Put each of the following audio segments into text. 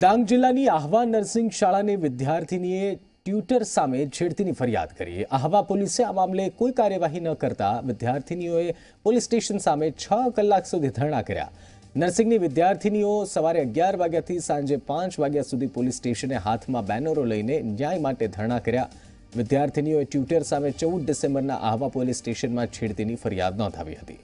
ડાંગ જિલ્લાની આહવા નર્સિંગ શાળાની વિદ્યાર્થીનીએ ટ્યુટર સામે છેડતીની ફરિયાદ કરી। આહવા પોલીસે આ મામલે કોઈ કાર્યવાહી ન કરતા વિદ્યાર્થીનીઓએ પોલીસ સ્ટેશન સામે 6 કલાક સુધી ધરણા કર્યા। નર્સિંગની વિદ્યાર્થીનીઓ સવારે 11 વાગ્યાથી સાંજે 5 વાગ્યા સુધી પોલીસ સ્ટેશને હાથમાં બેનરો લઈને ન્યાય માટે ધરણા કર્યા। વિદ્યાર્થીનીઓએ ટ્યુટર સામે 14 ડિસેમ્બરના આહવા પોલીસ સ્ટેશનમાં છેડતીની ફરિયાદ નોંધાવી હતી।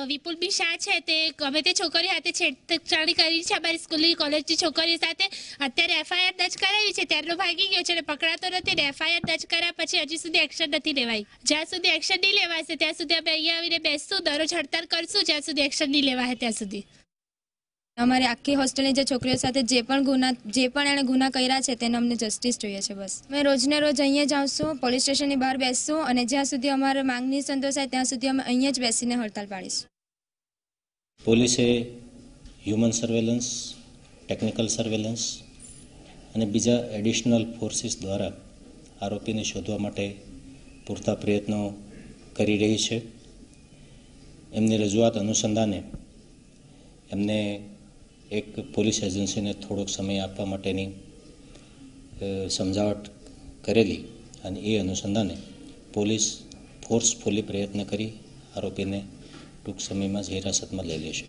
વિપુલ બી શાહ છે તે ગમે તે છોકરીઓ સાથે છેડછાડ કરી છે। અમારી સ્કૂલની કોલેજની છોકરીઓ સાથે અત્યારે એફઆઈઆર દર્જ કરાવી છે, ત્યારનો ભાગી ગયો છે અને પકડાતો નથી ને એફઆઈઆર દર્જ કર્યા પછી હજી સુધી એક્શન નથી લેવાઈ। જ્યાં સુધી એક્શન નહીં લેવાશે ત્યાં સુધી અમે અહીંયા આવીને બેસશું, દરરોજ હડતાલ કરશું જ્યાં સુધી એક્શન નહીં લેવાય ત્યાં સુધી। અમારી આખી હોસ્ટેલની જે છોકરીઓ સાથે જે પણ એણે ગુના કર્યા છે તેને અમને જસ્ટિસ જોઈએ છે। બસ અમે રોજને રોજ અહીંયા જ આવશું, પોલીસ સ્ટેશનની બહાર બેસશું અને જ્યાં સુધી અમારે માંગ નહીં સંતોષાય ત્યાં સુધી અમે અહીંયા જ બેસીને હડતાલ પાડીશું। પોલીસે હ્યુમન સર્વેલન્સ, ટેકનિકલ સર્વેલન્સ અને બીજા એડિશનલ ફોર્સિસ દ્વારા આરોપીને શોધવા માટે પૂરતા પ્રયત્નો કરી રહી છે। એમની રજૂઆત અનુસંધાને એમને એક પોલીસ એજન્સીને થોડોક સમય આપવા માટેની સમજાવટ કરેલી અને એ અનુસંધાને પોલીસ ફોર્સફુલી પ્રયત્ન કરી આરોપીને ટૂંક સમયમાં જ હિરાસતમાં લઈ લેશે।